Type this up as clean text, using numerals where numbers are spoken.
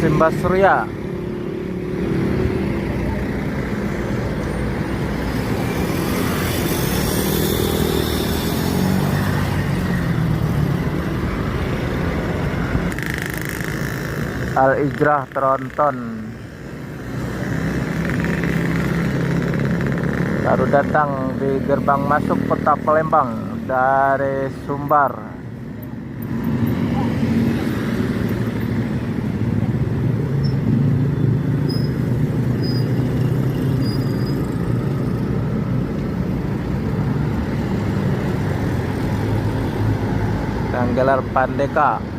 Simba Surya. Al Ijrah Tronton baru datang di gerbang masuk kota Palembang dari Sumbar. Yang gelar Pandeka.